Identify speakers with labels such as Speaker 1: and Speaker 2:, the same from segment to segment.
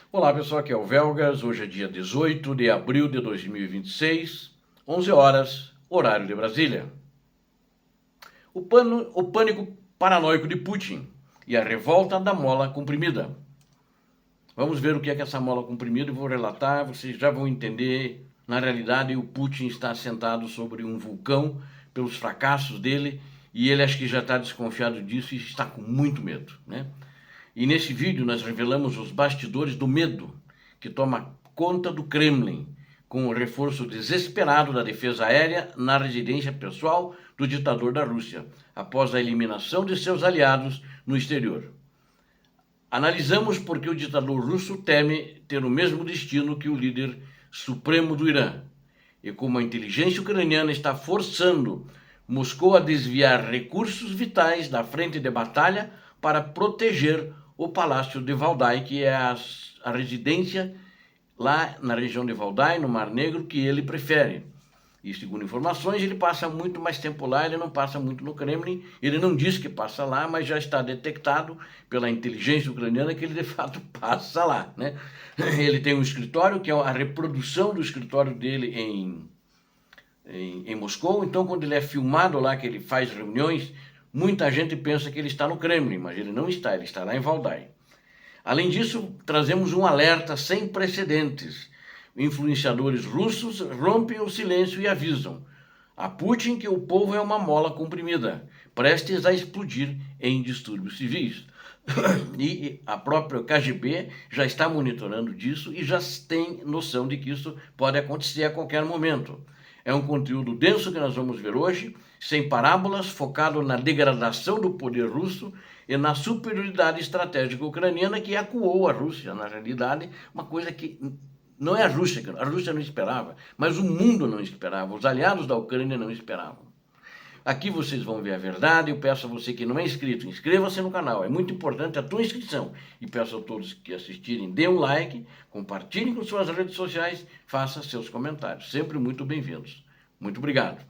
Speaker 1: Olá pessoal, aqui é o Velgas, hoje é dia 18 de abril de 2026, 11 horas, horário de Brasília. O pânico paranoico de Putin e a revolta da mola comprimida. Vamos ver o que é essa mola comprimida e vou relatar, vocês já vão entender. Na realidade, o Putin está sentado sobre um vulcão pelos fracassos dele e ele acho que já está desconfiado disso e está com muito medo, né? E nesse vídeo nós revelamos os bastidores do medo que toma conta do Kremlin, com o reforço desesperado da defesa aérea na residência pessoal do ditador da Rússia, após a eliminação de seus aliados no exterior. Analisamos por que o ditador russo teme ter o mesmo destino que o líder supremo do Irã, e como a inteligência ucraniana está forçando Moscou a desviar recursos vitais da frente de batalha para proteger o Palácio de Valdai, que é a residência lá na região de Valdai, no Mar Negro, que ele prefere. E segundo informações, ele passa muito mais tempo lá, ele não passa muito no Kremlin, ele não diz que passa lá, mas já está detectado pela inteligência ucraniana que ele de fato passa lá, né? Ele tem um escritório, que é a reprodução do escritório dele em Moscou, então quando ele é filmado lá, que ele faz reuniões, muita gente pensa que ele está no Kremlin, mas ele não está, ele está lá em Valdai. Além disso, trazemos um alerta sem precedentes. Influenciadores russos rompem o silêncio e avisam a Putin que o povo é uma mola comprimida, prestes a explodir em distúrbios civis. E a própria KGB já está monitorando disso e já tem noção de que isso pode acontecer a qualquer momento. É um conteúdo denso que nós vamos ver hoje, sem parábolas, focado na degradação do poder russo e na superioridade estratégica ucraniana que acuou a Rússia, na realidade, uma coisa que não é a Rússia não esperava, mas o mundo não esperava, os aliados da Ucrânia não esperavam. Aqui vocês vão ver a verdade. Eu peço a você que não é inscrito, inscreva-se no canal, é muito importante a tua inscrição. E peço a todos que assistirem, dê um like, compartilhem com suas redes sociais, faça seus comentários, sempre muito bem-vindos. Muito obrigado.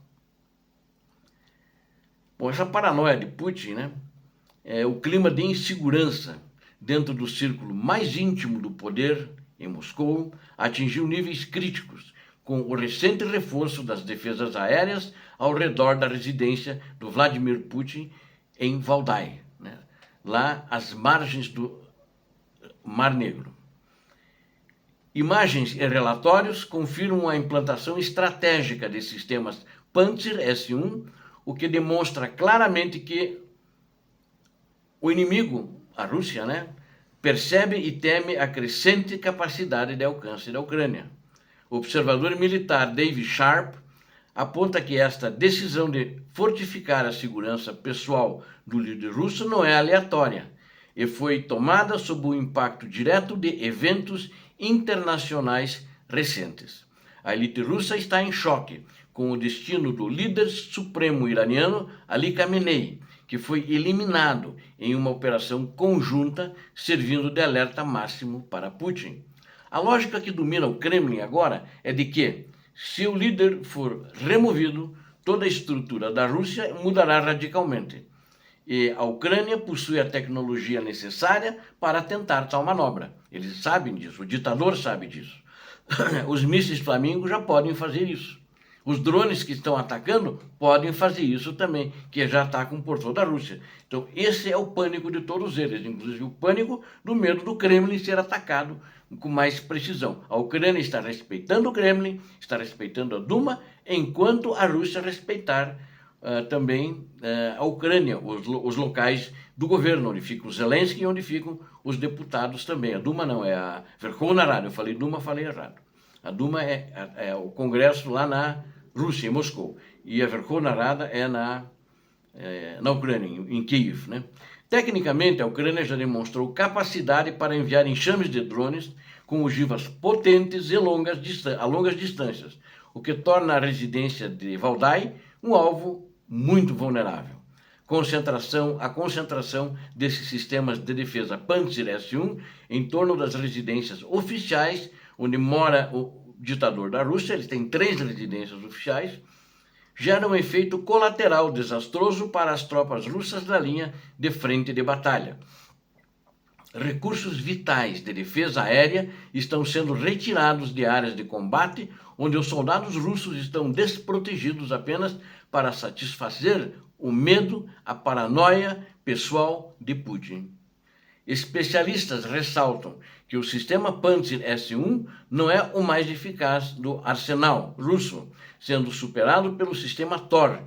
Speaker 1: Bom, essa paranoia de Putin, né, é o clima de insegurança dentro do círculo mais íntimo do poder em Moscou atingiu níveis críticos, com o recente reforço das defesas aéreas ao redor da residência do Vladimir Putin em Valdai, né, lá às margens do Mar Negro. Imagens e relatórios confirmam a implantação estratégica de sistemas Pantsir S-1, o que demonstra claramente que o inimigo, a Rússia, né, percebe e teme a crescente capacidade de alcance da Ucrânia. O observador militar David Sharp aponta que esta decisão de fortificar a segurança pessoal do líder russo não é aleatória e foi tomada sob o impacto direto de eventos internacionais recentes. A elite russa está em choque com o destino do líder supremo iraniano Ali Khamenei, que foi eliminado em uma operação conjunta servindo de alerta máximo para Putin. A lógica que domina o Kremlin agora é de que, se o líder for removido, toda a estrutura da Rússia mudará radicalmente. E a Ucrânia possui a tecnologia necessária para tentar tal manobra. Eles sabem disso, o ditador sabe disso. Os mísseis Flamingo já podem fazer isso. Os drones que estão atacando podem fazer isso também, que já atacam por toda a Rússia. Então, esse é o pânico de todos eles, inclusive o pânico do medo do Kremlin ser atacado com mais precisão. A Ucrânia está respeitando o Kremlin, está respeitando a Duma, enquanto a Rússia respeitar também a Ucrânia, os locais do governo, onde fica o Zelensky e onde ficam os deputados também. A Duma não, é a Verkhovna Rada. Eu falei Duma, falei errado. A Duma é o Congresso lá na Rússia, em Moscou, e a Verkhovna Rada é na Ucrânia, em Kiev, né? Tecnicamente, a Ucrânia já demonstrou capacidade para enviar enxames de drones com ogivas potentes e a longas distâncias, o que torna a residência de Valdai um alvo muito vulnerável. A concentração desses sistemas de defesa Pantsir S-1 em torno das residências oficiais, onde mora o ditador da Rússia, ele tem 3 residências oficiais, gera um efeito colateral desastroso para as tropas russas na linha de frente de batalha. Recursos vitais de defesa aérea estão sendo retirados de áreas de combate, onde os soldados russos estão desprotegidos apenas para satisfazer o medo, a paranoia pessoal de Putin. Especialistas ressaltam que o sistema Pantsir S-1 não é o mais eficaz do arsenal russo, sendo superado pelo sistema Tor,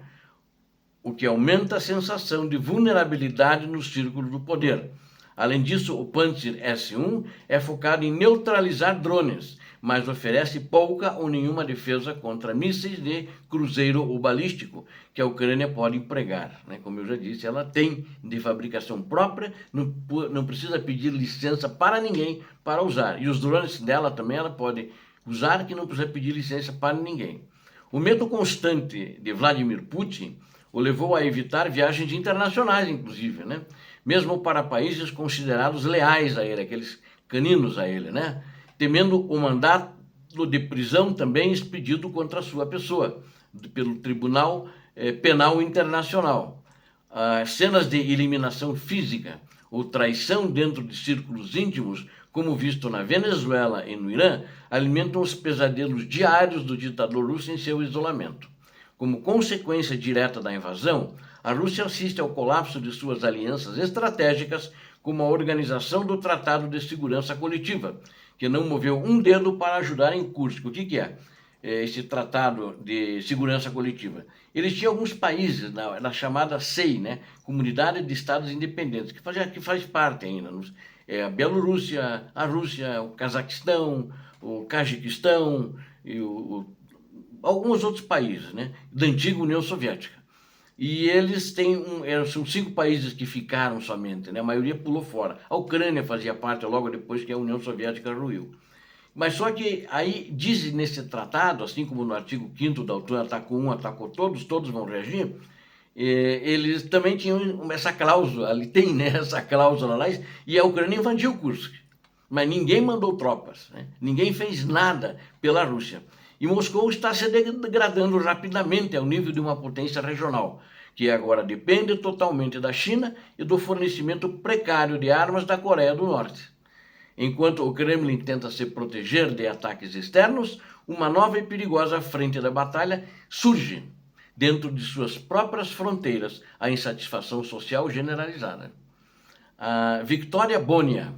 Speaker 1: o que aumenta a sensação de vulnerabilidade no círculo do poder. Além disso, o Pantsir S-1 é focado em neutralizar drones, mas oferece pouca ou nenhuma defesa contra mísseis de cruzeiro ou balístico, que a Ucrânia pode empregar. Como eu já disse, ela tem de fabricação própria, não precisa pedir licença para ninguém para usar. E os drones dela também ela pode usar, que não precisa pedir licença para ninguém. O medo constante de Vladimir Putin o levou a evitar viagens internacionais, inclusive, mesmo para países considerados leais a ele, aqueles caninos a ele, temendo o mandato de prisão também expedido contra a sua pessoa, pelo Tribunal Penal Internacional. As cenas de eliminação física ou traição dentro de círculos íntimos, como visto na Venezuela e no Irã, alimentam os pesadelos diários do ditador russo em seu isolamento. Como consequência direta da invasão, a Rússia assiste ao colapso de suas alianças estratégicas, como a Organização do Tratado de Segurança Coletiva, que não moveu um dedo para ajudar em Kursk. O que é esse Tratado de Segurança Coletiva? Eles tinham alguns países na chamada SEI, Comunidade de Estados Independentes, que faz parte ainda. A Bielorrússia, a Rússia, o Cazaquistão, o Cajiquistão e alguns outros países, da antiga União Soviética. E eles são 5 países que ficaram somente, a maioria pulou fora. A Ucrânia fazia parte logo depois que a União Soviética ruiu. Mas só que aí diz nesse tratado, assim como no artigo 5º da OTAN, atacou um, atacou todos vão reagir, eles também tinham essa cláusula, ali tem essa cláusula lá, e a Ucrânia invadiu Kursk. Mas ninguém mandou tropas, ninguém fez nada pela Rússia. E Moscou está se degradando rapidamente ao nível de uma potência regional, que agora depende totalmente da China e do fornecimento precário de armas da Coreia do Norte. Enquanto o Kremlin tenta se proteger de ataques externos, uma nova e perigosa frente da batalha surge dentro de suas próprias fronteiras, a insatisfação social generalizada. A Victoria Bonia,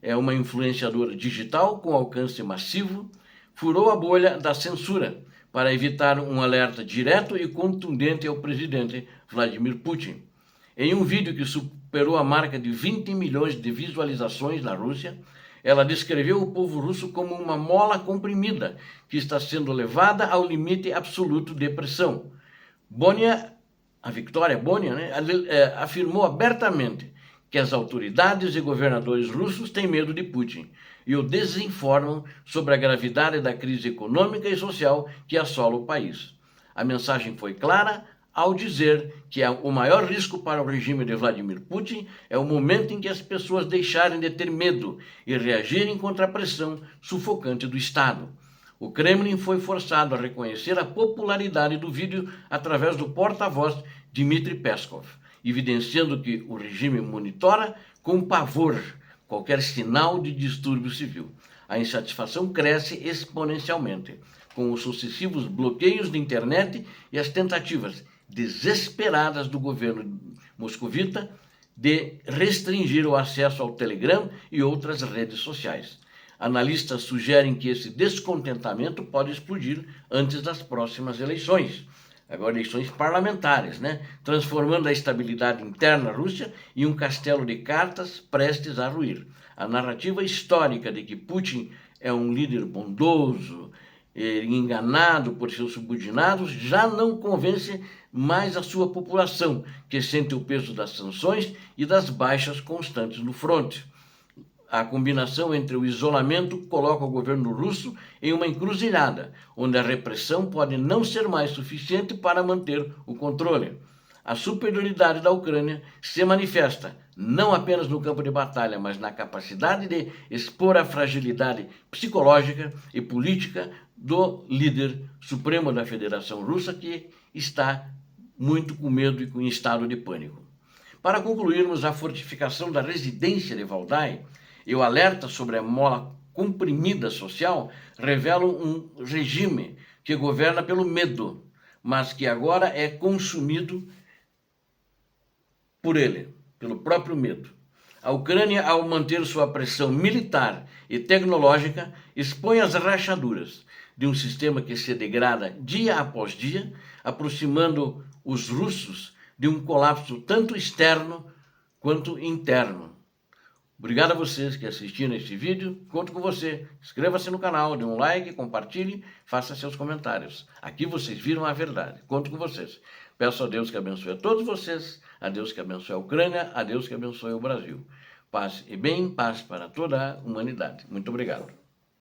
Speaker 1: é uma influenciadora digital com alcance massivo, furou a bolha da censura para evitar um alerta direto e contundente ao presidente Vladimir Putin. Em um vídeo que superou a marca de 20 milhões de visualizações na Rússia, ela descreveu o povo russo como uma mola comprimida que está sendo levada ao limite absoluto de pressão. A Victoria Bonia, afirmou abertamente que as autoridades e governadores russos têm medo de Putin e o desinformam sobre a gravidade da crise econômica e social que assola o país. A mensagem foi clara ao dizer que o maior risco para o regime de Vladimir Putin é o momento em que as pessoas deixarem de ter medo e reagirem contra a pressão sufocante do Estado. O Kremlin foi forçado a reconhecer a popularidade do vídeo através do porta-voz Dmitry Peskov, evidenciando que o regime monitora com pavor qualquer sinal de distúrbio civil. A insatisfação cresce exponencialmente, com os sucessivos bloqueios de internet e as tentativas desesperadas do governo moscovita de restringir o acesso ao Telegram e outras redes sociais. Analistas sugerem que esse descontentamento pode explodir antes das próximas eleições, agora eleições parlamentares, transformando a estabilidade interna Rússia em um castelo de cartas prestes a ruir. A narrativa histórica de que Putin é um líder bondoso, enganado por seus subordinados, já não convence mais a sua população, que sente o peso das sanções e das baixas constantes no fronte. A combinação entre o isolamento coloca o governo russo em uma encruzilhada, onde a repressão pode não ser mais suficiente para manter o controle. A superioridade da Ucrânia se manifesta não apenas no campo de batalha, mas na capacidade de expor a fragilidade psicológica e política do líder supremo da Federação Russa, que está muito com medo e com estado de pânico. Para concluirmos a fortificação da residência de Valdai e o alerta sobre a mola comprimida social revelam um regime que governa pelo medo, mas que agora é consumido por ele, pelo próprio medo. A Ucrânia, ao manter sua pressão militar e tecnológica, expõe as rachaduras de um sistema que se degrada dia após dia, aproximando os russos de um colapso tanto externo quanto interno. Obrigado a vocês que assistiram este vídeo. Conto com você. Inscreva-se no canal, dê um like, compartilhe, faça seus comentários. Aqui vocês viram a verdade. Conto com vocês. Peço a Deus que abençoe a todos vocês, a Deus que abençoe a Ucrânia, a Deus que abençoe o Brasil. Paz e bem, paz para toda a humanidade. Muito obrigado.